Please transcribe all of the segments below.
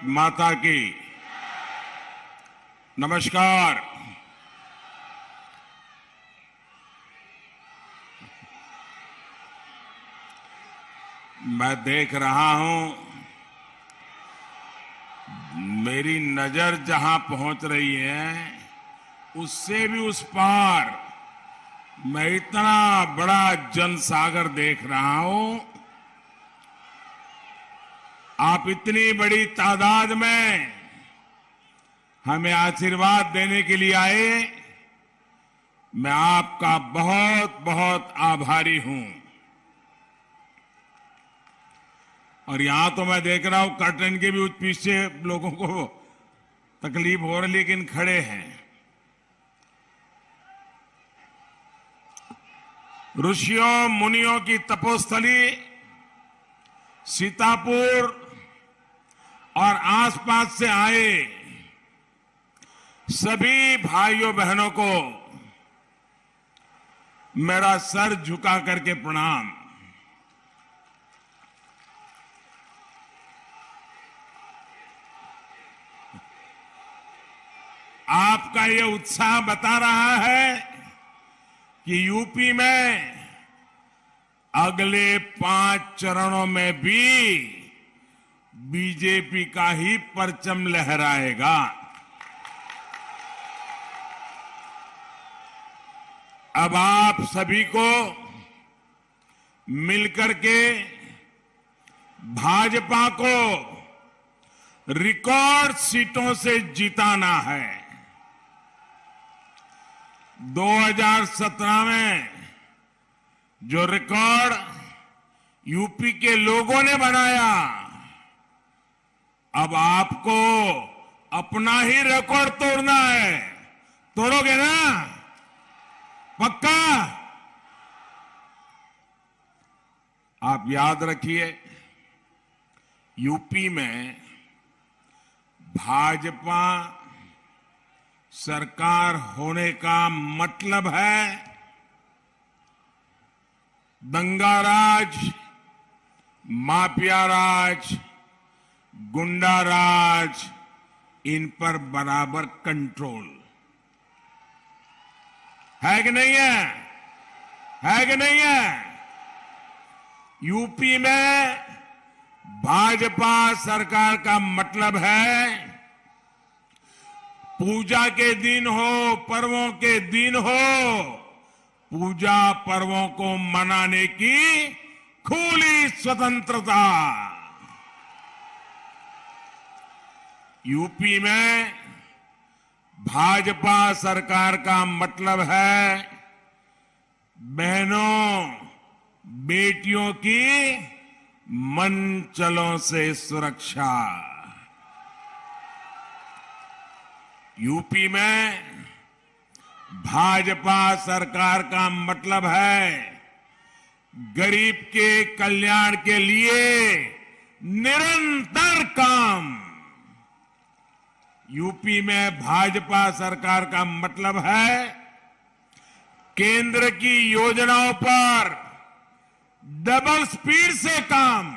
माता की। नमस्कार। मैं देख रहा हूं, मेरी नजर जहां पहुंच रही है उससे भी उस पार मैं इतना बड़ा जनसागर देख रहा हूं। आप इतनी बड़ी तादाद में हमें आशीर्वाद देने के लिए आए, मैं आपका बहुत बहुत आभारी हूं। और यहां तो मैं देख रहा हूं कर्टन के भी पीछे लोगों को तकलीफ हो रही, लेकिन खड़े हैं। ऋषियों मुनियों की तपोस्थली सीतापुर और आसपास से आए सभी भाइयों बहनों को मेरा सर झुका करके प्रणाम। आपका ये उत्साह बता रहा है कि यूपी में अगले 5 चरणों में भी बीजेपी का ही परचम लहराएगा। अब आप सभी को मिलकर के भाजपा को रिकॉर्ड सीटों से जिताना है। 2017 में जो रिकॉर्ड यूपी के लोगों ने बनाया, अब आपको अपना ही रिकॉर्ड तोड़ना है। तोड़ोगे ना? पक्का? आप याद रखिए, यूपी में भाजपा सरकार होने का मतलब है दंगाराज, माफिया राज, गुंडा राज, इन पर बराबर कंट्रोल है कि नहीं है? है कि नहीं है? यूपी में भाजपा सरकार का मतलब है पूजा के दिन हो, पर्वों के दिन हो, पूजा पर्वों को मनाने की खुली स्वतंत्रता। यूपी में भाजपा सरकार का मतलब है बहनों बेटियों की मनचलों से सुरक्षा। यूपी में भाजपा सरकार का मतलब है गरीब के कल्याण के लिए निरंतर काम। यूपी में भाजपा सरकार का मतलब है केंद्र की योजनाओं पर डबल स्पीड से काम।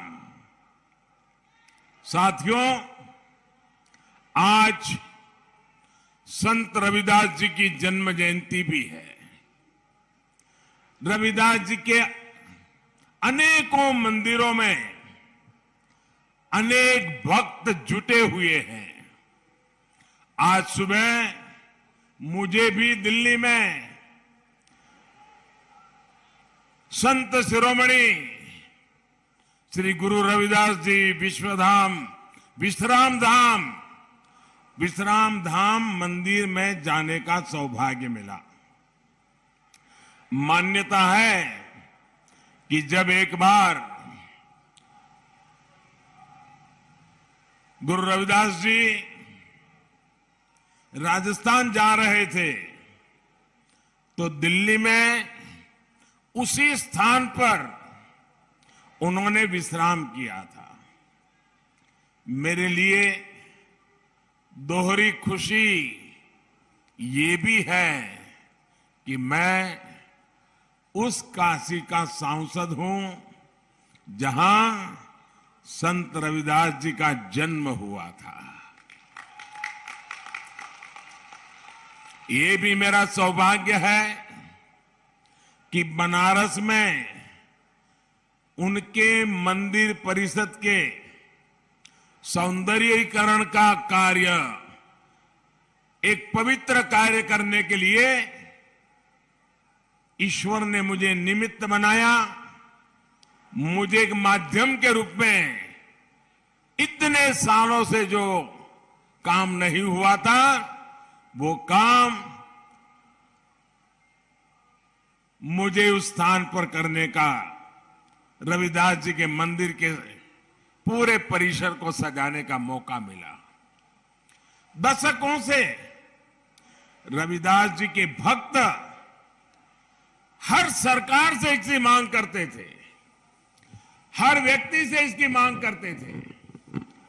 साथियों, आज संत रविदास जी की जन्म जयंती भी है। रविदास जी के अनेकों मंदिरों में अनेक भक्त जुटे हुए हैं। आज सुबह मुझे भी दिल्ली में संत शिरोमणि श्री गुरु रविदास जी विश्राम धाम मंदिर में जाने का सौभाग्य मिला। मान्यता है कि जब एक बार गुरु रविदास जी राजस्थान जा रहे थे तो दिल्ली में उसी स्थान पर उन्होंने विश्राम किया था। मेरे लिए दोहरी खुशी ये भी है कि मैं उस काशी का सांसद हूं जहां संत रविदास जी का जन्म हुआ था। ये भी मेरा सौभाग्य है कि बनारस में उनके मंदिर परिसर के सौंदर्यीकरण का कार्य, एक पवित्र कार्य करने के लिए ईश्वर ने मुझे निमित्त बनाया। मुझे एक माध्यम के रूप में इतने सालों से जो काम नहीं हुआ था, वो काम मुझे उस स्थान पर करने का, रविदास जी के मंदिर के पूरे परिसर को सजाने का मौका मिला। दशकों से रविदास जी के भक्त हर सरकार से इसकी मांग करते थे, हर व्यक्ति से इसकी मांग करते थे,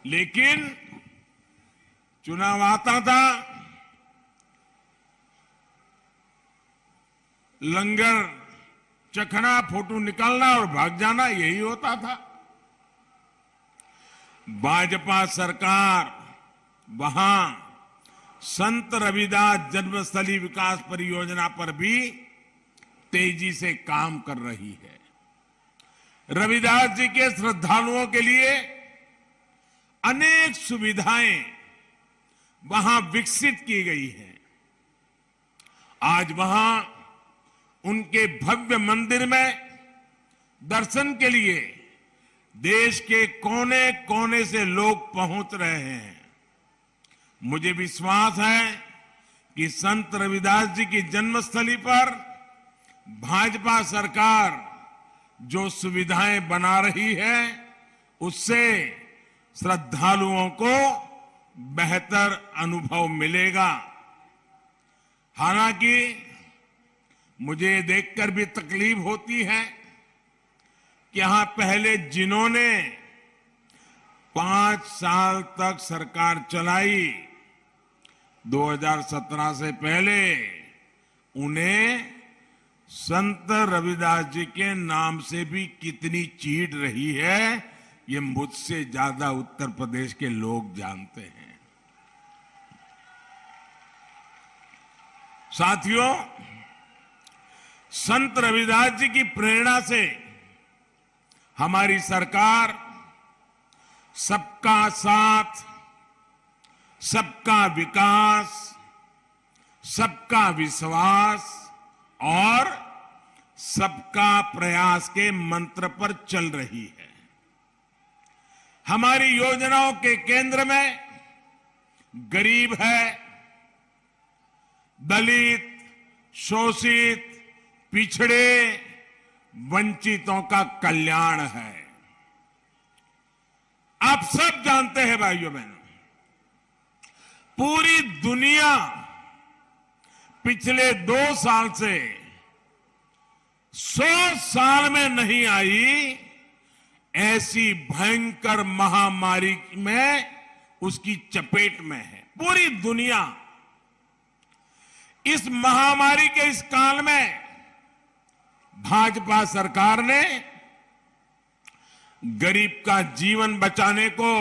लेकिन चुनाव आता था, लंगर चखना, फोटो निकालना और भाग जाना, यही होता था। भाजपा सरकार वहां संत रविदास जन्मस्थली विकास परियोजना पर भी तेजी से काम कर रही है। रविदास जी के श्रद्धालुओं के लिए अनेक सुविधाएं वहां विकसित की गई हैं। आज वहां उनके भव्य मंदिर में दर्शन के लिए देश के कोने कोने से लोग पहुंच रहे हैं। मुझे विश्वास है कि संत रविदास जी की जन्मस्थली पर भाजपा सरकार जो सुविधाएं बना रही है, उससे श्रद्धालुओं को बेहतर अनुभव मिलेगा। हालांकि मुझे देखकर भी तकलीफ होती है कि यहां पहले जिन्होंने 5 साल तक सरकार चलाई, 2017 से पहले, उन्हें संत रविदास जी के नाम से भी कितनी चीड़ रही है, ये मुझसे ज्यादा उत्तर प्रदेश के लोग जानते हैं। साथियों, संत रविदास जी की प्रेरणा से हमारी सरकार सबका साथ, सबका विकास, सबका विश्वास और सबका प्रयास के मंत्र पर चल रही है। हमारी योजनाओं के केंद्र में गरीब है, दलित, शोषित, पिछड़े, वंचितों का कल्याण है। आप सब जानते हैं भाइयों बहनों, पूरी दुनिया पिछले 2 साल से 100 साल में नहीं आई ऐसी भयंकर महामारी में उसकी चपेट में है। पूरी दुनिया इस महामारी के इस काल में भाजपा सरकार ने गरीब का जीवन बचाने को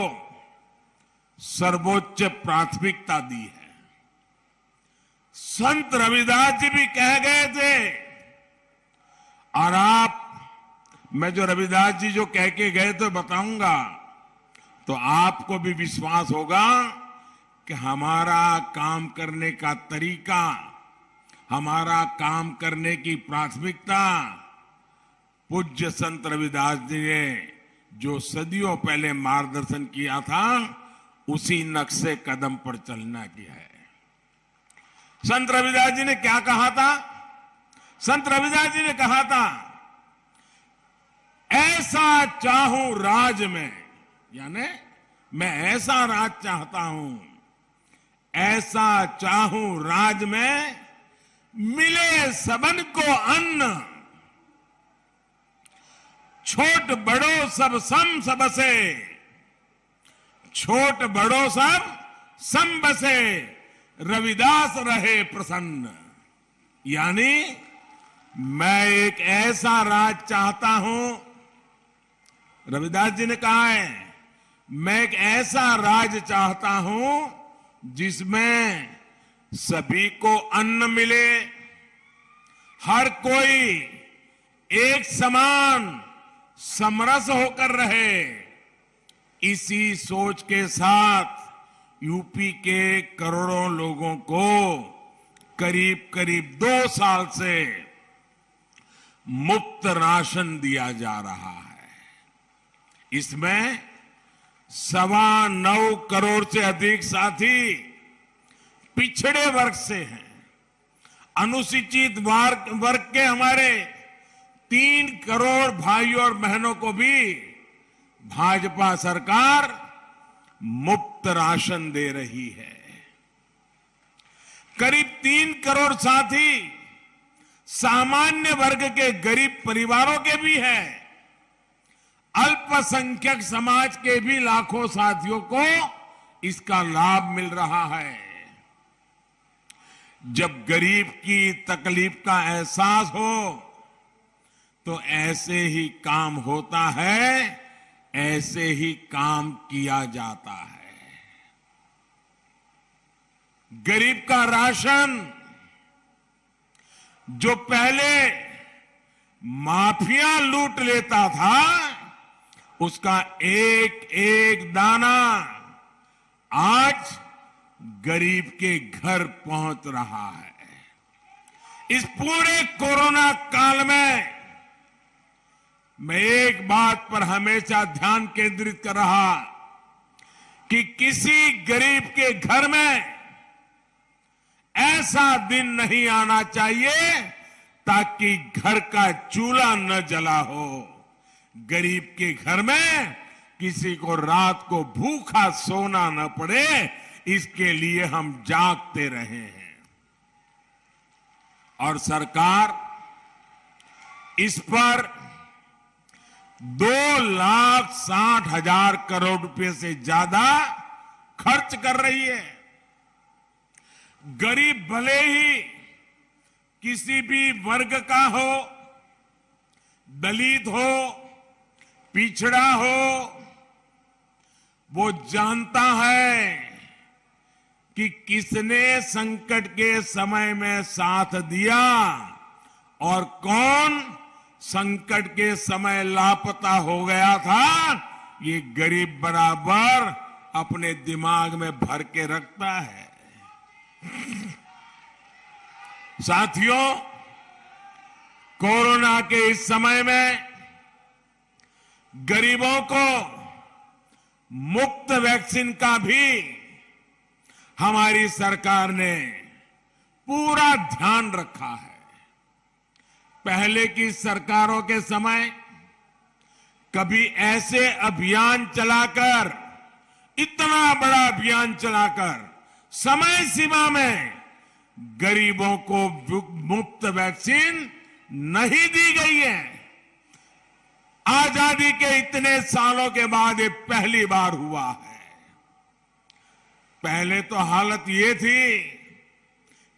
सर्वोच्च प्राथमिकता दी है। संत रविदास जी भी कह गए थे, और मैं जो रविदास जी जो कह के गए तो बताऊंगा, तो आपको भी विश्वास होगा कि हमारा काम करने का तरीका, हमारा काम करने की प्राथमिकता पूज्य संत रविदास जी ने जो सदियों पहले मार्गदर्शन किया था, उसी नक्शे कदम पर चलना की है। संत रविदास जी ने क्या कहा था? संत रविदास जी ने कहा था, ऐसा चाहूं राज में, यानी मैं ऐसा राज चाहता हूं, ऐसा चाहूं राज में मिले सबन को अन्न, छोट बड़ो सब सम सबसे, छोट बड़ो सब सम बसे, रविदास रहे प्रसन्न। यानी मैं एक ऐसा राज चाहता हूं, रविदास जी ने कहा है, मैं एक ऐसा राज्य चाहता हूं जिसमें सभी को अन्न मिले, हर कोई एक समान समरस होकर रहे। इसी सोच के साथ यूपी के करोड़ों लोगों को करीब करीब 2 साल से मुफ्त राशन दिया जा रहा है। इसमें 9.25 करोड़ से अधिक साथी पिछड़े वर्ग से हैं। अनुसूचित वर्ग के हमारे 3 करोड़ भाइयों और बहनों को भी भाजपा सरकार मुफ्त राशन दे रही है। करीब 3 करोड़ साथी सामान्य वर्ग के गरीब परिवारों के भी हैं। अल्पसंख्यक समाज के भी लाखों साथियों को इसका लाभ मिल रहा है। जब गरीब की तकलीफ का एहसास हो तो ऐसे ही काम होता है, ऐसे ही काम किया जाता है। गरीब का राशन जो पहले माफिया लूट लेता था, उसका एक एक दाना आज गरीब के घर पहुंच रहा है। इस पूरे कोरोना काल में मैं एक बात पर हमेशा ध्यान केंद्रित कर रहा कि किसी गरीब के घर में ऐसा दिन नहीं आना चाहिए ताकि घर का चूल्हा न जला हो। गरीब के घर में किसी को रात को भूखा सोना न पड़े, इसके लिए हम जागते रहे हैं। और सरकार इस पर 2,60,000 करोड़ रुपए से ज्यादा खर्च कर रही है। गरीब भले ही किसी भी वर्ग का हो, दलित हो, पिछड़ा हो, वो जानता है कि किसने संकट के समय में साथ दिया और कौन संकट के समय लापता हो गया था। ये गरीब बराबर अपने दिमाग में भर के रखता है। साथियों, कोरोना के इस समय में गरीबों को मुफ्त वैक्सीन का भी हमारी सरकार ने पूरा ध्यान रखा है। पहले की सरकारों के समय कभी ऐसे अभियान चलाकर, इतना बड़ा अभियान चलाकर समय सीमा में गरीबों को मुफ्त वैक्सीन नहीं दी गई है। आजादी के इतने सालों के बाद ये पहली बार हुआ है। पहले तो हालत ये थी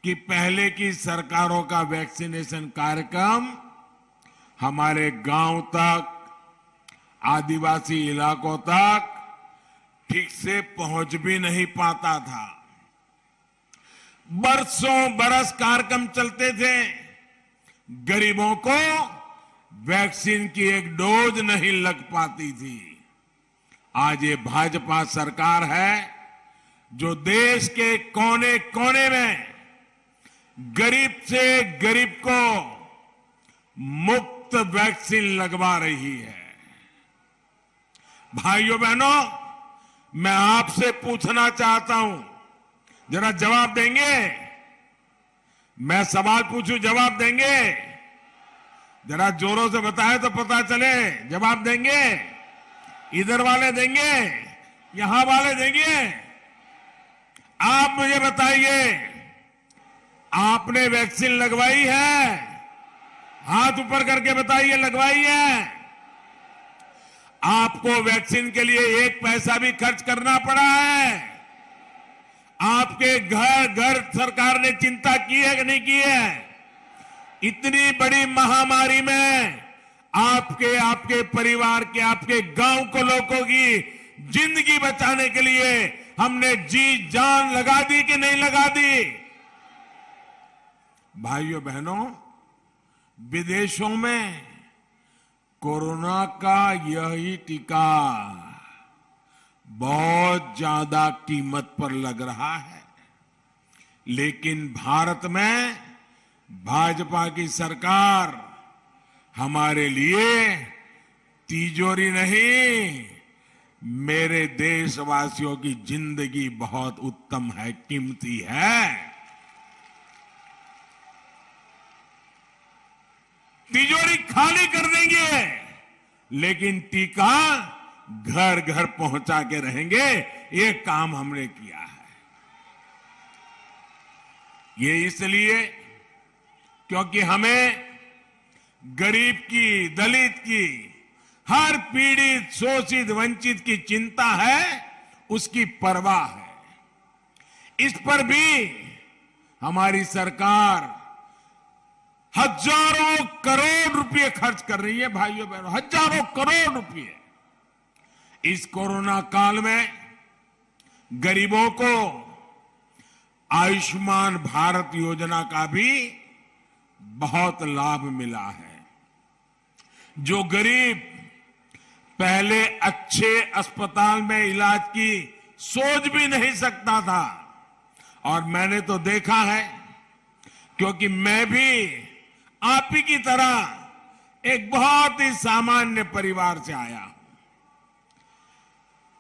कि पहले की सरकारों का वैक्सीनेशन कार्यक्रम हमारे गांव तक, आदिवासी इलाकों तक ठीक से पहुंच भी नहीं पाता था। बरसों बरस कार्यक्रम चलते थे, गरीबों को वैक्सीन की एक डोज नहीं लग पाती थी। आज ये भाजपा सरकार है जो देश के कोने कोने में गरीब से गरीब को मुफ्त वैक्सीन लगवा रही है। भाइयों बहनों, मैं आपसे पूछना चाहता हूं, जरा जवाब देंगे? मैं सवाल पूछूं, जवाब देंगे? जरा जोरों से बताएं तो पता चले। जवाब देंगे? इधर वाले देंगे, यहां वाले देंगे? आप मुझे बताइए, आपने वैक्सीन लगवाई है? हाथ ऊपर करके बताइए, लगवाई है? आपको वैक्सीन के लिए एक पैसा भी खर्च करना पड़ा है? आपके घर घर सरकार ने चिंता की है कि नहीं की है? इतनी बड़ी महामारी में आपके परिवार के, आपके गांव को लोगों की जिंदगी बचाने के लिए हमने जी जान लगा दी कि नहीं लगा दी? भाइयों बहनों, विदेशों में कोरोना का यही टीका बहुत ज्यादा कीमत पर लग रहा है, लेकिन भारत में भाजपा की सरकार हमारे लिए तिजोरी नहीं, मेरे देशवासियों की जिंदगी बहुत उत्तम है, कीमती है। तिजोरी खाली कर देंगे, लेकिन टीका घर घर पहुंचा के रहेंगे। ये काम हमने किया है। ये इसलिए क्योंकि हमें गरीब की, दलित की, हर पीड़ित, शोषित, वंचित की चिंता है, उसकी परवाह है। इस पर भी हमारी सरकार हजारों करोड़ रुपए खर्च कर रही है। भाइयों बहनों, हजारों करोड़ रुपए इस कोरोना काल में गरीबों को आयुष्मान भारत योजना का भी बहुत लाभ मिला है। जो गरीब पहले अच्छे अस्पताल में इलाज की सोच भी नहीं सकता था, और मैंने तो देखा है क्योंकि मैं भी आप ही की तरह एक बहुत ही सामान्य परिवार से आया हूं।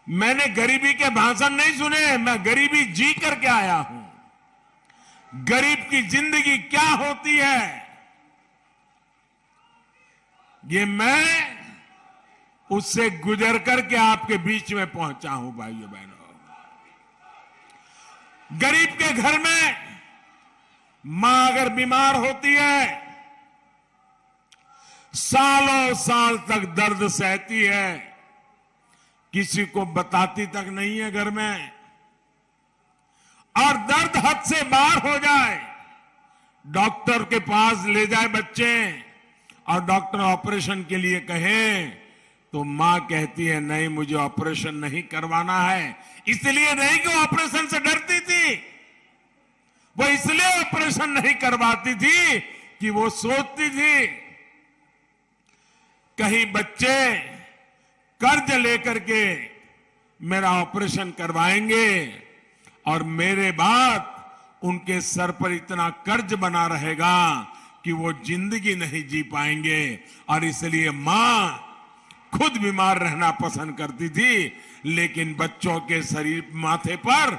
मैंने गरीबी के भाषण नहीं सुने, मैं गरीबी जी करके आया हूं। गरीब की जिंदगी क्या होती है, ये मैं उससे गुजर करके आपके बीच में पहुंचा हूं। भाइयों बहनों, गरीब के घर में मां अगर बीमार होती है, सालों साल तक दर्द सहती है, किसी को बताती तक नहीं है घर में, और दर्द हद से बाहर हो जाए, डॉक्टर के पास ले जाए बच्चे, और डॉक्टर ऑपरेशन के लिए कहे तो मां कहती है नहीं, मुझे ऑपरेशन नहीं करवाना है। इसलिए नहीं कि वो ऑपरेशन से डरती थी, वो इसलिए ऑपरेशन नहीं करवाती थी कि वो सोचती थी कहीं बच्चे कर्ज लेकर के मेरा ऑपरेशन करवाएंगे और मेरे बाद उनके सर पर इतना कर्ज बना रहेगा कि वो जिंदगी नहीं जी पाएंगे। और इसलिए मां खुद बीमार रहना पसंद करती थी, लेकिन बच्चों के शरीर माथे पर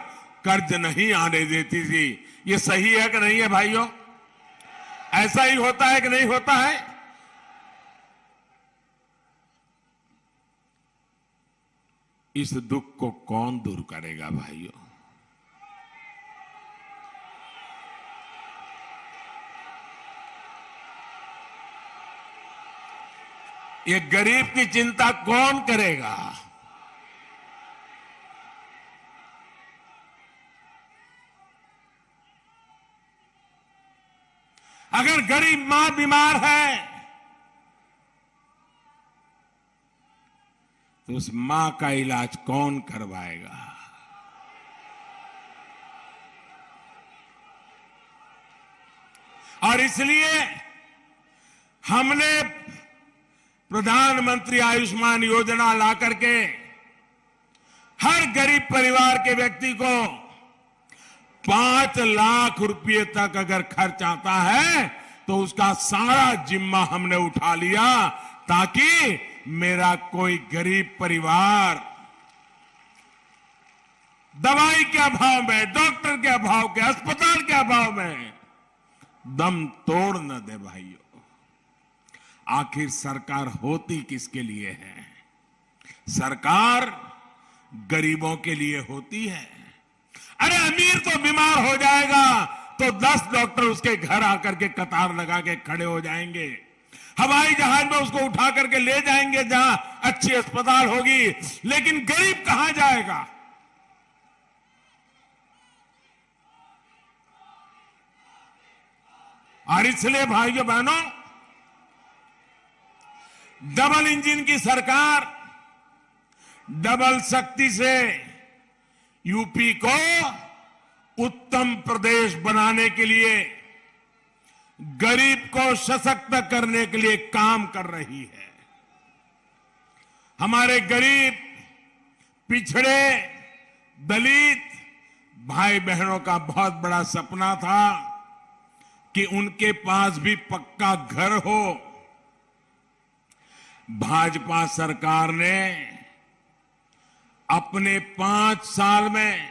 कर्ज नहीं आने देती थी। ये सही है कि नहीं है भाइयों? ऐसा ही होता है कि नहीं होता है? इस दुख को कौन दूर करेगा भाइयों? ये गरीब की चिंता कौन करेगा? अगर गरीब मां बीमार है तो उस मां का इलाज कौन करवाएगा? और इसलिए हमने प्रधानमंत्री आयुष्मान योजना ला करके हर गरीब परिवार के व्यक्ति को 5 लाख रुपए तक अगर खर्च आता है तो उसका सारा जिम्मा हमने उठा लिया, ताकि मेरा कोई गरीब परिवार दवाई के अभाव में, डॉक्टर के अभाव के, अस्पताल के अभाव में दम तोड़ न दे। भाइयों, आखिर सरकार होती किसके लिए है? सरकार गरीबों के लिए होती है। अरे अमीर तो बीमार हो जाएगा तो 10 डॉक्टर उसके घर आकर के कतार लगा के खड़े हो जाएंगे, हवाई जहाज में उसको उठा करके ले जाएंगे जहां अच्छी अस्पताल होगी, लेकिन गरीब कहां जाएगा? और इसलिए भाइयों बहनों, डबल इंजन की सरकार डबल शक्ति से यूपी को उत्तम प्रदेश बनाने के लिए, गरीब को सशक्त करने के लिए काम कर रही है। हमारे गरीब, पिछड़े, दलित भाई बहनों का बहुत बड़ा सपना था कि उनके पास भी पक्का घर हो। भाजपा सरकार ने अपने 5 साल में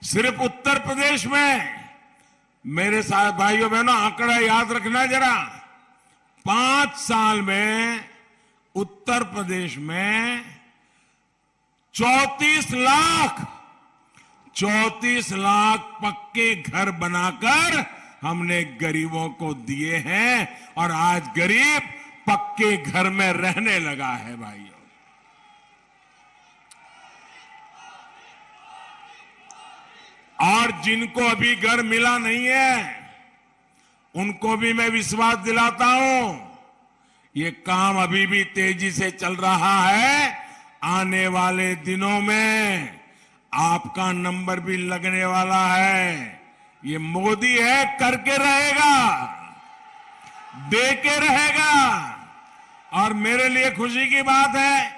सिर्फ उत्तर प्रदेश में, मेरे साथ भाइयों बहनों आंकड़ा याद रखना जरा, 5 साल में उत्तर प्रदेश में 34 लाख पक्के घर बनाकर हमने गरीबों को दिए हैं और आज गरीब पक्के घर में रहने लगा है भाइयों। और जिनको अभी घर मिला नहीं है उनको भी मैं विश्वास दिलाता हूं, ये काम अभी भी तेजी से चल रहा है। आने वाले दिनों में आपका नंबर भी लगने वाला है। ये मोदी है, करके रहेगा, दे के रहेगा। और मेरे लिए खुशी की बात है,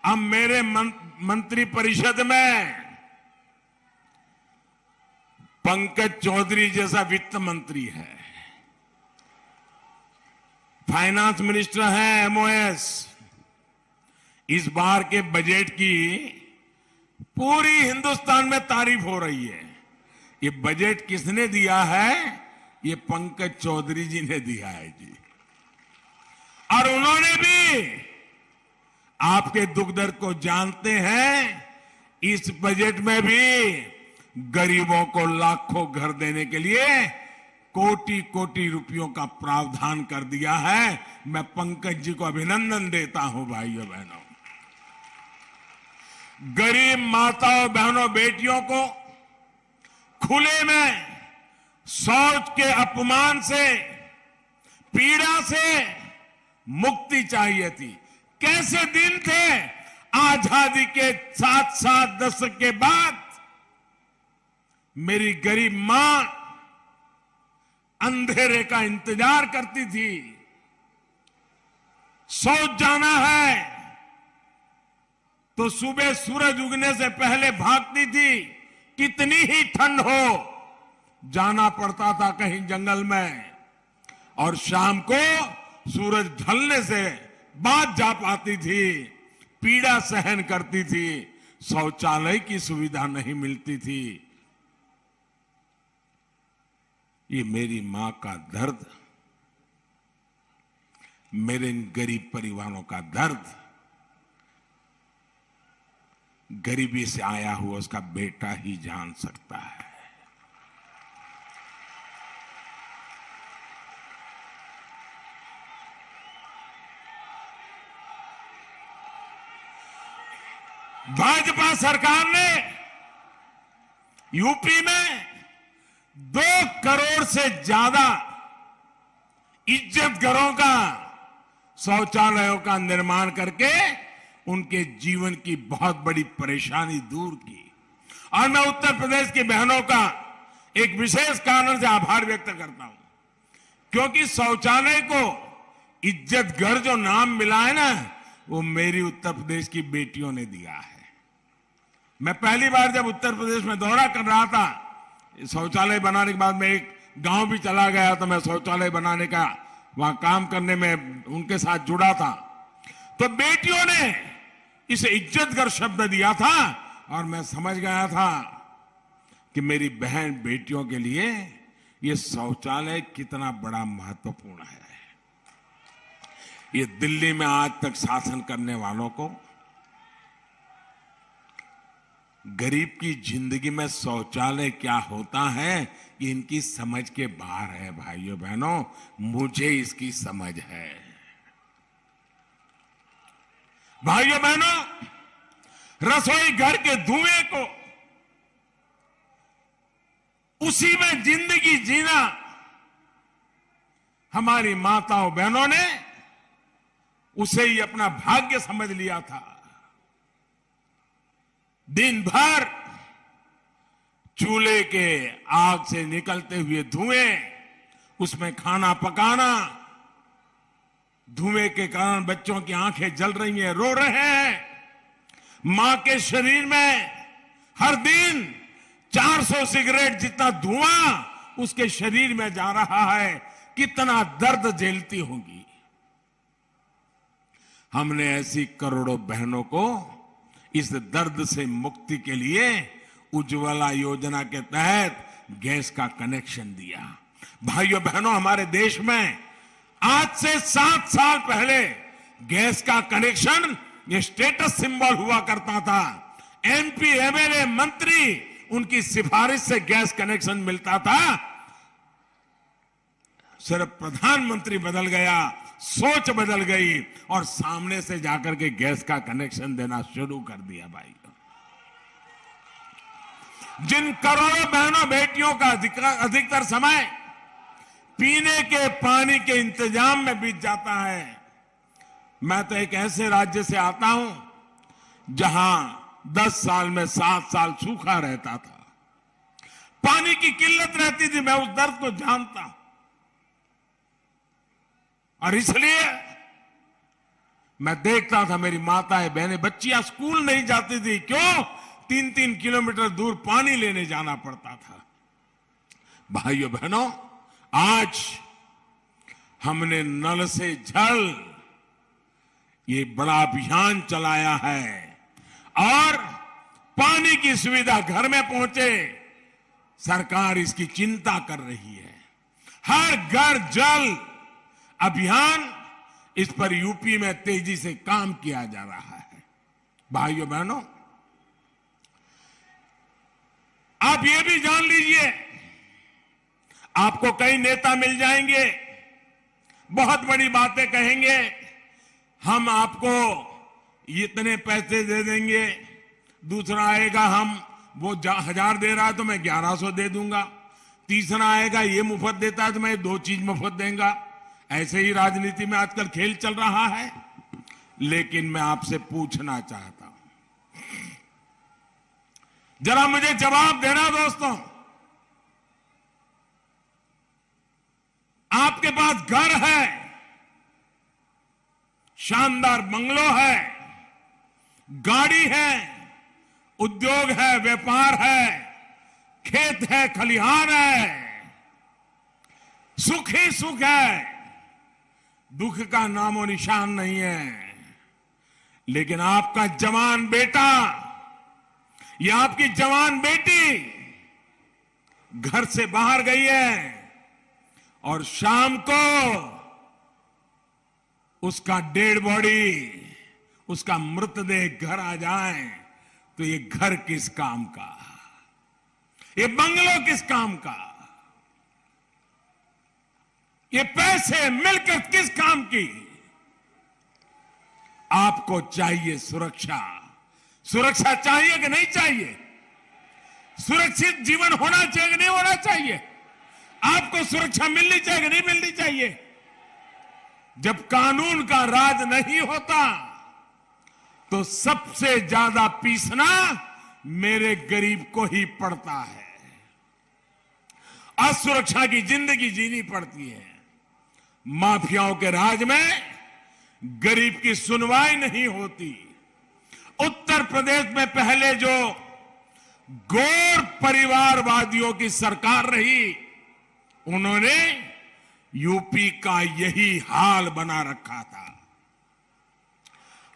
अब मेरे मंत्री परिषद में पंकज चौधरी जैसा वित्त मंत्री है, फाइनेंस मिनिस्टर है, एमओएस। इस बार के बजट की पूरी हिंदुस्तान में तारीफ हो रही है। ये बजट किसने दिया है? ये पंकज चौधरी जी ने दिया है जी। और उन्होंने भी, आपके दुख दर्द को जानते हैं, इस बजट में भी गरीबों को लाखों घर देने के लिए कोटि कोटि रुपयों का प्रावधान कर दिया है। मैं पंकज जी को अभिनंदन देता हूं भाइयों बहनों। गरीब माताओं बहनों बेटियों को खुले में शौच के अपमान से, पीड़ा से मुक्ति चाहिए थी। कैसे दिन थे आजादी के 7 दशक के बाद। मेरी गरीब मां अंधेरे का इंतजार करती थी, शौच जाना है तो सुबह सूरज उगने से पहले भागती थी, कितनी ही ठंड हो जाना पड़ता था कहीं जंगल में, और शाम को सूरज ढलने से बाद जा पाती थी, पीड़ा सहन करती थी, शौचालय की सुविधा नहीं मिलती थी। ये मेरी मां का दर्द, मेरे इन गरीब परिवारों का दर्द, गरीबी से आया हुआ उसका बेटा ही जान सकता है। भाजपा सरकार ने यूपी में 2 करोड़ से ज्यादा इज्जत घरों का, शौचालयों का निर्माण करके उनके जीवन की बहुत बड़ी परेशानी दूर की। और मैं उत्तर प्रदेश की बहनों का एक विशेष कारण से आभार व्यक्त करता हूं, क्योंकि शौचालय को इज्जत घर जो नाम मिला है ना, वो मेरी उत्तर प्रदेश की बेटियों ने दिया है। मैं पहली बार जब उत्तर प्रदेश में दौरा कर रहा था, शौचालय बनाने के बाद मैं एक गांव भी चला गया, तो मैं शौचालय बनाने का वहां काम करने में उनके साथ जुड़ा था। तो बेटियों ने इसे इज्जतघर शब्द दिया था और मैं समझ गया था कि मेरी बहन बेटियों के लिए ये शौचालय कितना बड़ा महत्वपूर्ण है। ये दिल्ली में आज तक शासन करने वालों को, गरीब की जिंदगी में शौचालय क्या होता है ये इनकी समझ के बाहर है भाइयों बहनों। मुझे इसकी समझ है। भाइयों बहनों, रसोई घर के धुएं को, उसी में जिंदगी जीना हमारी माताओं बहनों ने उसे ही अपना भाग्य समझ लिया था। दिन भर चूल्हे के आग से निकलते हुए धुएं, उसमें खाना पकाना, धुएं के कारण बच्चों की आंखें जल रही हैं, रो रहे हैं। मां के शरीर में हर दिन 400 सिगरेट जितना धुआं उसके शरीर में जा रहा है, कितना दर्द झेलती होंगी। हमने ऐसी करोड़ों बहनों को इस दर्द से मुक्ति के लिए उज्ज्वला योजना के तहत गैस का कनेक्शन दिया। भाइयों बहनों, हमारे देश में आज से 7 साल पहले गैस का कनेक्शन ये स्टेटस सिंबल हुआ करता था। एमपी, एमएलए, मंत्री, उनकी सिफारिश से गैस कनेक्शन मिलता था। सिर्फ प्रधानमंत्री बदल गया, सोच बदल गई और सामने से जाकर के गैस का कनेक्शन देना शुरू कर दिया। भाई, जिन करोड़ों बहनों बेटियों का अधिकतर समय पीने के पानी के इंतजाम में बीत जाता है। मैं तो एक ऐसे राज्य से आता हूं जहां 10 साल में 7 साल सूखा रहता था, पानी की किल्लत रहती थी। मैं उस दर्द को जानता हूं और इसलिए मैं देखता था मेरी माताएं बहनें, बच्चियां स्कूल नहीं जाती थी। क्यों? 3-3 किलोमीटर दूर पानी लेने जाना पड़ता था। भाइयों बहनों, आज हमने नल से जल ये बड़ा अभियान चलाया है और पानी की सुविधा घर में पहुंचे, सरकार इसकी चिंता कर रही है। हर घर जल अभियान, इस पर यूपी में तेजी से काम किया जा रहा है। भाइयों बहनों, आप ये भी जान लीजिए, आपको कई नेता मिल जाएंगे, बहुत बड़ी बातें कहेंगे, हम आपको इतने पैसे दे देंगे। दूसरा आएगा, हम वो 1000 दे रहा है तो मैं 1100 दे दूंगा। तीसरा आएगा, ये मुफ्त देता है तो मैं 2 चीज मुफ्त देंगे। ऐसे ही राजनीति में आजकल खेल चल रहा है। लेकिन मैं आपसे पूछना चाहता हूं, जरा मुझे जवाब देना दोस्तों। आपके पास घर है, शानदार बंगलो है, गाड़ी है, उद्योग है, व्यापार है, खेत है, खलिहान है, सुख ही सुख है, दुख का नामो निशान नहीं है। लेकिन आपका जवान बेटा या आपकी जवान बेटी घर से बाहर गई है और शाम को उसका डेड बॉडी, उसका मृतदेह घर आ जाए तो ये घर किस काम का, ये बंगलो किस काम का, ये पैसे मिलकर किस काम की। आपको चाहिए सुरक्षा। सुरक्षा चाहिए कि नहीं चाहिए? सुरक्षित जीवन होना चाहिए कि नहीं होना चाहिए? आपको सुरक्षा मिलनी चाहिए कि नहीं मिलनी चाहिए? जब कानून का राज नहीं होता तो सबसे ज्यादा पीसना मेरे गरीब को ही पड़ता है। असुरक्षा की जिंदगी जीनी पड़ती है। माफियाओं के राज में गरीब की सुनवाई नहीं होती। उत्तर प्रदेश में पहले जो गौर परिवारवादियों की सरकार रही, उन्होंने यूपी का यही हाल बना रखा था।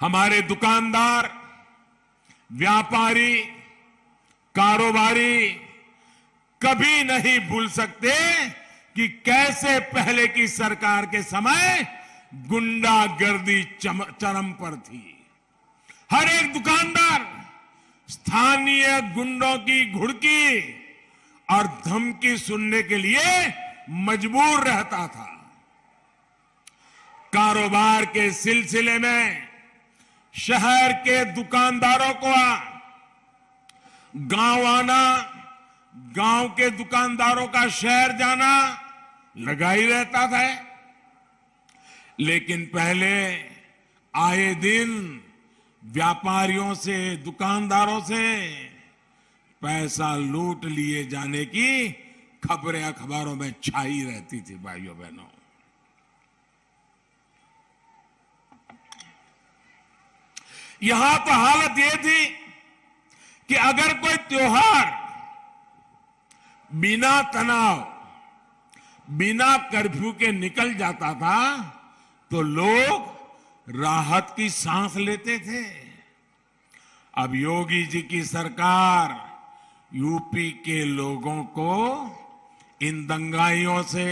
हमारे दुकानदार, व्यापारी, कारोबारी कभी नहीं भूल सकते कि कैसे पहले की सरकार के समय गुंडागर्दी चरम पर थी। हर एक दुकानदार स्थानीय गुंडों की घुड़की और धमकी सुनने के लिए मजबूर रहता था। कारोबार के सिलसिले में शहर के दुकानदारों को गांव आना, गांव के दुकानदारों का शहर जाना लगा ही रहता था। लेकिन पहले आए दिन व्यापारियों से, दुकानदारों से पैसा लूट लिए जाने की खबरें अखबारों में छाई रहती थी भाइयों बहनों। यहां तो हालत यह थी कि अगर कोई त्योहार बिना तनाव, बिना कर्फ्यू के निकल जाता था तो लोग राहत की सांस लेते थे। अब योगी जी की सरकार यूपी के लोगों को इन दंगाइयों से,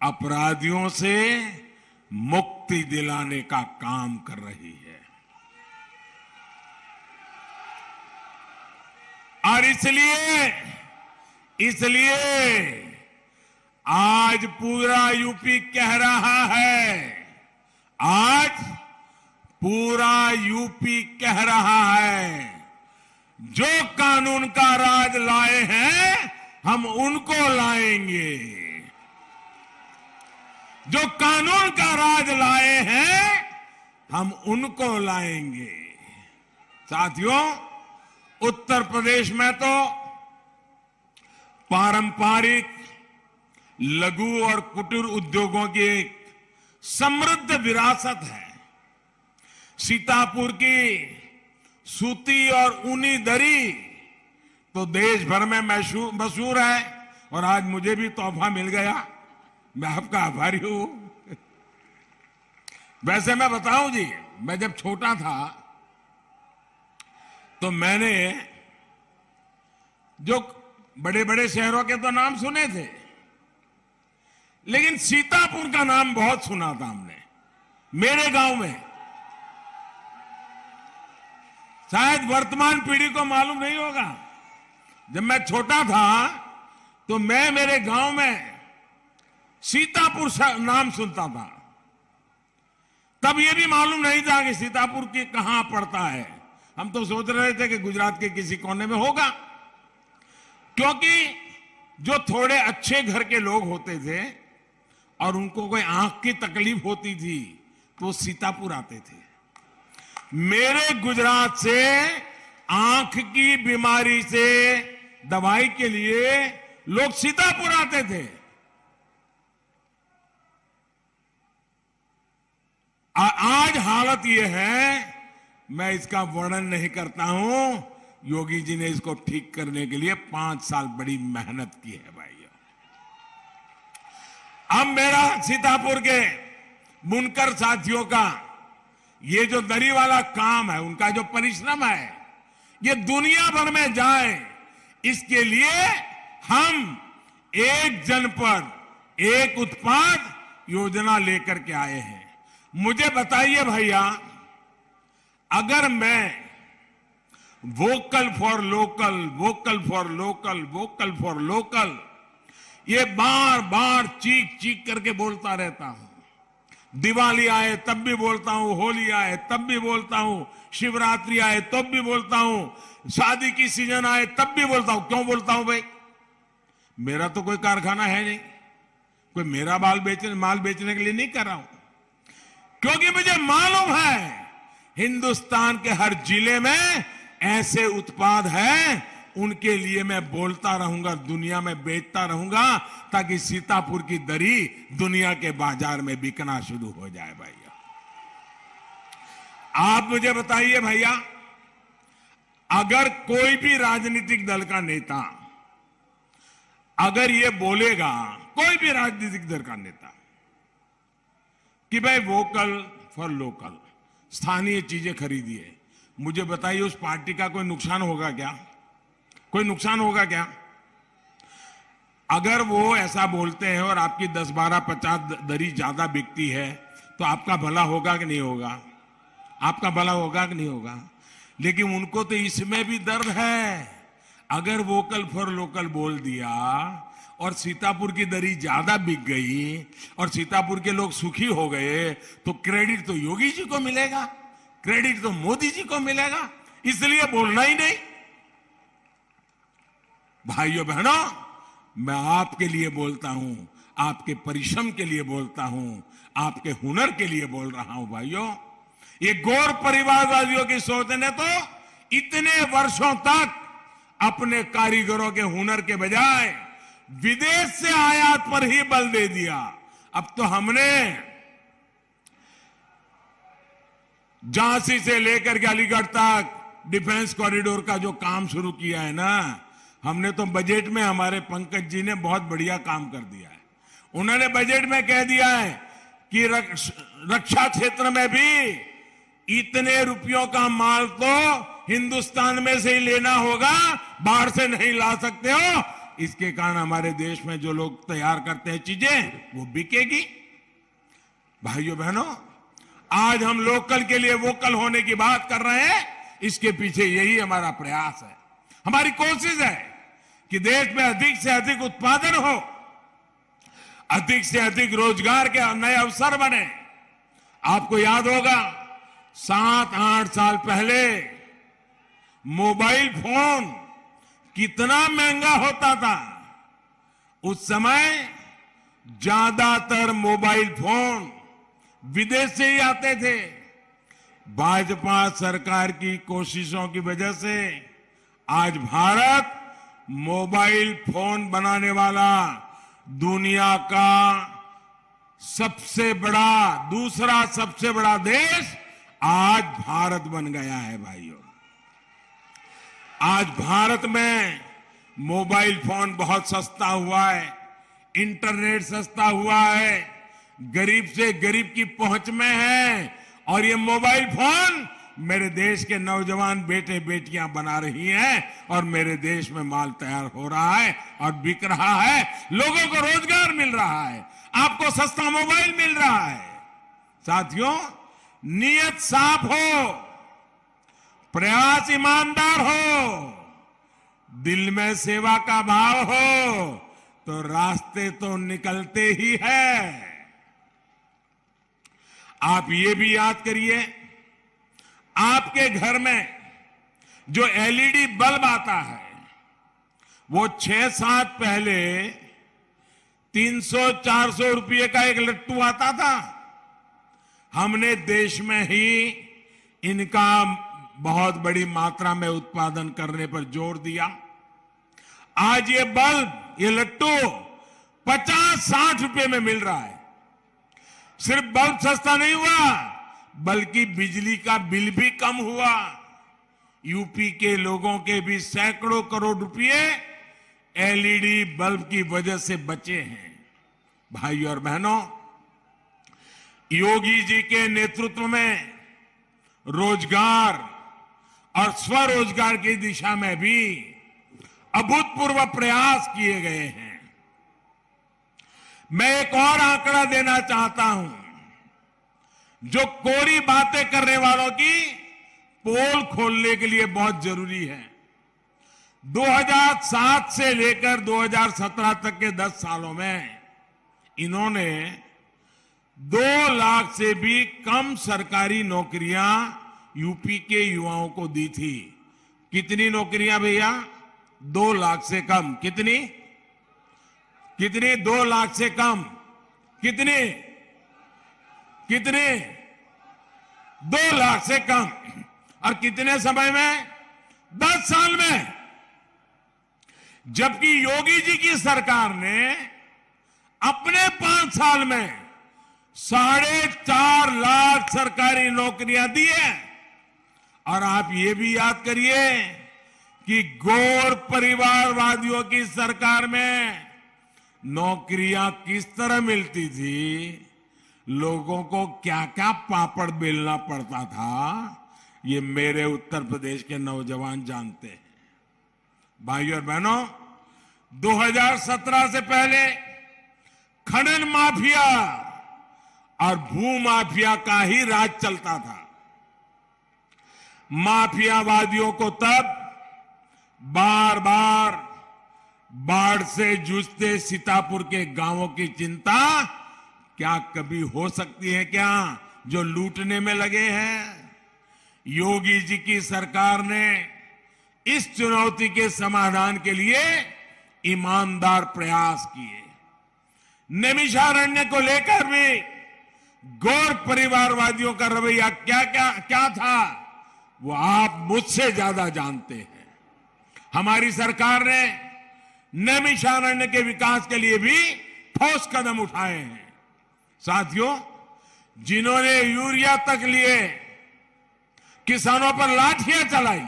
अपराधियों से मुक्ति दिलाने का काम कर रही है। और इसलिए आज पूरा यूपी कह रहा है, आज पूरा यूपी कह रहा है, जो कानून का राज लाए हैं हम उनको लाएंगे। जो कानून का राज लाए हैं हम उनको लाएंगे। साथियों, उत्तर प्रदेश में तो पारंपरिक लघु और कुटीर उद्योगों की एक समृद्ध विरासत है। सीतापुर की सूती और ऊनी दरी तो देश भर में मशहूर है और आज मुझे भी तोहफा मिल गया, मैं आपका आभारी हूं। वैसे मैं बताऊं जी, मैं जब छोटा था तो मैंने जो बड़े बड़े शहरों के तो नाम सुने थे, लेकिन सीतापुर का नाम बहुत सुना था हमने मेरे गांव में। शायद वर्तमान पीढ़ी को मालूम नहीं होगा, जब मैं छोटा था तो मैं मेरे गांव में सीतापुर नाम सुनता था। तब यह भी मालूम नहीं था कि सीतापुर की कहां पड़ता है। हम तो सोच रहे थे कि गुजरात के किसी कोने में होगा, क्योंकि जो थोड़े अच्छे घर के लोग होते थे और उनको कोई आंख की तकलीफ होती थी तो वो सीतापुर आते थे। मेरे गुजरात से आंख की बीमारी से दवाई के लिए लोग सीतापुर आते थे। आज हालत यह है, मैं इसका वर्णन नहीं करता हूं। योगी जी ने इसको ठीक करने के लिए 5 साल बड़ी मेहनत की है भाइयों। अब मेरा सीतापुर के बुनकर साथियों का ये जो दरी वाला काम है, उनका जो परिश्रम है, ये दुनिया भर में जाए, इसके लिए हम एक जनपद एक उत्पाद योजना लेकर के आए हैं। मुझे बताइए भैया, अगर मैं vocal for local, vocal for local, vocal for local ये बार बार चीख चीख करके बोलता रहता हूं, दिवाली आए तब भी बोलता हूं, होली आए तब भी बोलता हूं, शिवरात्रि आए तब भी बोलता हूं, शादी की सीजन आए तब भी बोलता हूं। क्यों बोलता हूं भाई? मेरा तो कोई कारखाना है नहीं, कोई मेरा माल बेचने के लिए नहीं कर रहा हूं, क्योंकि मुझे मालूम है हिंदुस्तान के हर जिले में ऐसे उत्पाद हैं, उनके लिए मैं बोलता रहूंगा, दुनिया में बेचता रहूंगा, ताकि सीतापुर की दरी दुनिया के बाजार में बिकना शुरू हो जाए भैया। आप मुझे बताइए भैया, अगर कोई भी राजनीतिक दल का नेता अगर ये बोलेगा, कोई भी राजनीतिक दल का नेता, कि भाई वोकल फॉर लोकल, स्थानीय चीजें खरीदिए, मुझे बताइए उस पार्टी का कोई नुकसान होगा क्या? कोई नुकसान होगा क्या? अगर वो ऐसा बोलते हैं और आपकी 10, 12, 50 दरी ज्यादा बिकती है तो आपका भला होगा कि नहीं होगा? आपका भला होगा कि नहीं होगा? लेकिन उनको तो इसमें भी दर्द है। अगर वोकल फॉर लोकल बोल दिया और सीतापुर की दरी ज्यादा बिक गई और सीतापुर के लोग सुखी हो गए, तो क्रेडिट तो योगी जी को मिलेगा, क्रेडिट तो मोदी जी को मिलेगा, इसलिए बोलना ही नहीं। भाइयों बहनों, मैं आपके लिए बोलता हूं, आपके परिश्रम के लिए बोलता हूं, आपके हुनर के लिए बोल रहा हूं भाइयों। ये गौर परिवारवादियों की सोच ने तो इतने वर्षों तक अपने कारीगरों के हुनर के बजाय विदेश से आयात पर ही बल दे दिया। अब तो हमने झांसी से लेकर के अलीगढ़ तक डिफेंस कॉरिडोर का जो काम शुरू किया है ना, हमने तो बजट में, हमारे पंकज जी ने बहुत बढ़िया काम कर दिया है। उन्होंने बजट में कह दिया है कि रक्षा क्षेत्र में भी इतने रुपयों का माल तो हिंदुस्तान में से ही लेना होगा, बाहर से नहीं ला सकते हो। इसके कारण हमारे देश में जो लोग तैयार करते हैं चीजें, वो बिकेगी। भाइयों बहनों, आज हम लोकल के लिए वोकल होने की बात कर रहे हैं, इसके पीछे यही हमारा प्रयास है। हमारी कोशिश है कि देश में अधिक से अधिक उत्पादन हो, अधिक से अधिक रोजगार के नए अवसर बने। आपको याद होगा 7-8 साल पहले मोबाइल फोन कितना महंगा होता था। उस समय ज्यादातर मोबाइल फोन विदेश से ही आते थे। भाजपा सरकार की कोशिशों की वजह से आज भारत मोबाइल फोन बनाने वाला दुनिया का दूसरा सबसे बड़ा देश आज भारत बन गया है। भाइयों, आज भारत में मोबाइल फोन बहुत सस्ता हुआ है, इंटरनेट सस्ता हुआ है, गरीब से गरीब की पहुंच में है। और ये मोबाइल फोन मेरे देश के नौजवान बेटे बेटियां बना रही हैं और मेरे देश में माल तैयार हो रहा है और बिक रहा है। लोगों को रोजगार मिल रहा है, आपको सस्ता मोबाइल मिल रहा है। साथियों, नियत साफ हो, प्रयास ईमानदार हो, दिल में सेवा का भाव हो, तो रास्ते तो निकलते ही है। आप ये भी याद करिए, आपके घर में जो एलईडी बल्ब आता है, वो 6-7 पहले 300-400 रुपये का एक लट्टू आता था। हमने देश में ही इनका बहुत बड़ी मात्रा में उत्पादन करने पर जोर दिया। आज ये बल्ब, ये लट्टू 50-60 रुपये में मिल रहा है। सिर्फ बल्ब सस्ता नहीं हुआ, बल्कि बिजली का बिल भी कम हुआ। यूपी के लोगों के भी सैकड़ों करोड़ रुपए एलईडी बल्ब की वजह से बचे हैं। भाइयों और बहनों, योगी जी के नेतृत्व में रोजगार और स्वरोजगार की दिशा में भी अभूतपूर्व प्रयास किए गए हैं। मैं एक और आंकड़ा देना चाहता हूं, जो कोरी बातें करने वालों की पोल खोलने के लिए बहुत जरूरी है। 2007 से लेकर 2017 तक के 10 सालों में इन्होंने 2 लाख से भी कम सरकारी नौकरियां यूपी के युवाओं को दी थी। कितनी नौकरियां भैया? 2 लाख से कम। कितनी? 2 लाख से कम। कितनी? 2 लाख से कम। और कितने समय में? 10 साल में। जबकि योगी जी की सरकार ने अपने 5 साल में 4.5 लाख सरकारी नौकरियां दी है। और आप ये भी याद करिए कि गौर परिवारवादियों की सरकार में नौकरियां किस तरह मिलती थी, लोगों को क्या क्या पापड़ बेलना पड़ता था, ये मेरे उत्तर प्रदेश के नौजवान जानते हैं। भाइयों और बहनों, 2017 से पहले खनन माफिया और भू माफिया का ही राज चलता था। माफियावादियों को तब बार बार बाढ़ से जूझते सीतापुर के गांवों की चिंता क्या कभी हो सकती है क्या, जो लूटने में लगे हैं? योगी जी की सरकार ने इस चुनौती के समाधान के लिए ईमानदार प्रयास किए। नैमिषारण्य को लेकर भी गौर परिवारवादियों का रवैया क्या क्या क्या था, वो आप मुझसे ज्यादा जानते हैं। हमारी सरकार ने नैमिषारण्य के विकास के लिए भी ठोस कदम उठाए हैं। साथियों, जिन्होंने यूरिया तक लिए किसानों पर लाठियां चलाई,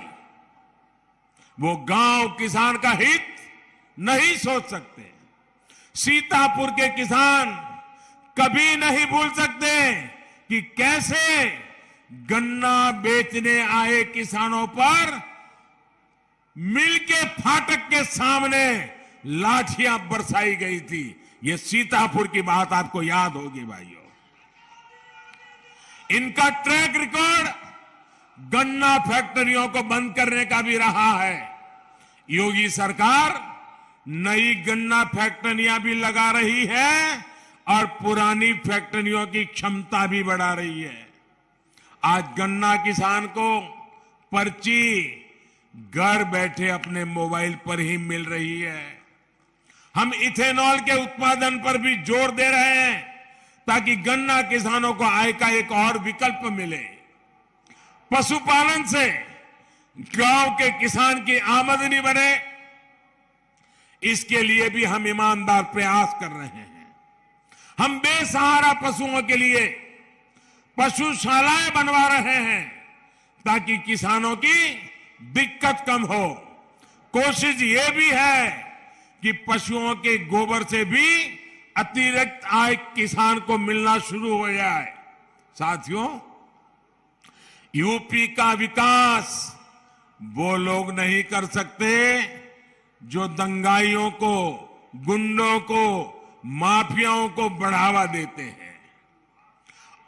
वो गांव किसान का हित नहीं सोच सकते। सीतापुर के किसान कभी नहीं भूल सकते कि कैसे गन्ना बेचने आए किसानों पर मिल के फाटक के सामने लाठियां बरसाई गई थी। ये सीतापुर की बात आपको याद होगी भाइयों। इनका ट्रैक रिकॉर्ड गन्ना फैक्ट्रियों को बंद करने का भी रहा है। योगी सरकार नई गन्ना फैक्ट्रियां भी लगा रही है और पुरानी फैक्ट्रियों की क्षमता भी बढ़ा रही है। आज गन्ना किसान को पर्ची घर बैठे अपने मोबाइल पर ही मिल रही है। हम इथेनॉल के उत्पादन पर भी जोर दे रहे हैं ताकि गन्ना किसानों को आय का एक और विकल्प मिले। पशुपालन से गांव के किसान की आमदनी बढ़े, इसके लिए भी हम ईमानदार प्रयास कर रहे हैं। हम बेसहारा पशुओं के लिए पशुशालाएं बनवा रहे हैं ताकि किसानों की दिक्कत कम हो। कोशिश ये भी है कि पशुओं के गोबर से भी अतिरिक्त आय किसान को मिलना शुरू हो जाए। साथियों, यूपी का विकास वो लोग नहीं कर सकते जो दंगाइयों को, गुंडों को, माफियाओं को बढ़ावा देते हैं।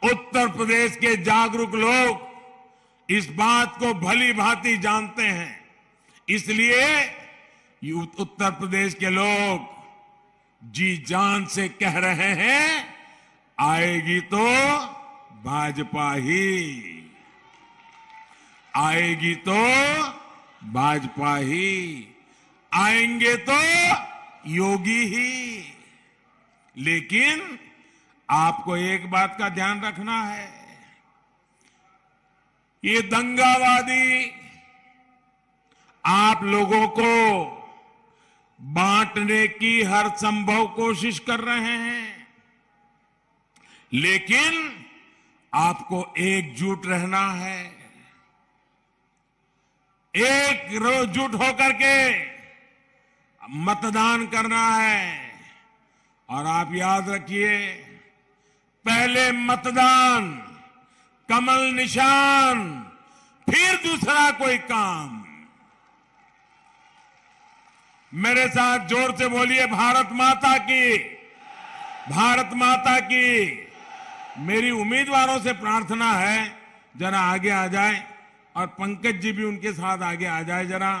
उत्तर प्रदेश के जागरूक लोग इस बात को भली भांति जानते हैं। इसलिए उत्तर प्रदेश के लोग जी जान से कह रहे हैं, आएगी तो भाजपा ही, आएगी तो भाजपा ही, आएंगे तो योगी ही। लेकिन आपको एक बात का ध्यान रखना है, ये दंगावादी आप लोगों को बांटने की हर संभव कोशिश कर रहे हैं, लेकिन आपको एकजुट रहना है। एकजुट होकर के मतदान करना है। और आप याद रखिए, पहले मतदान, कमल निशान, फिर दूसरा कोई काम। मेरे साथ जोर से बोलिए, भारत माता की, भारत माता की। मेरी उम्मीदवारों से प्रार्थना है, जरा आगे आ जाए और पंकज जी भी उनके साथ आगे आ जाए। जरा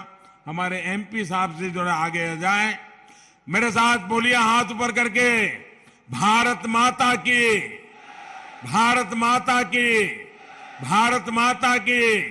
हमारे एमपी साहब से जरा आगे आ जाए। मेरे साथ बोलिए, हाथ ऊपर करके, भारत माता की, भारत माता की, भारत माता की।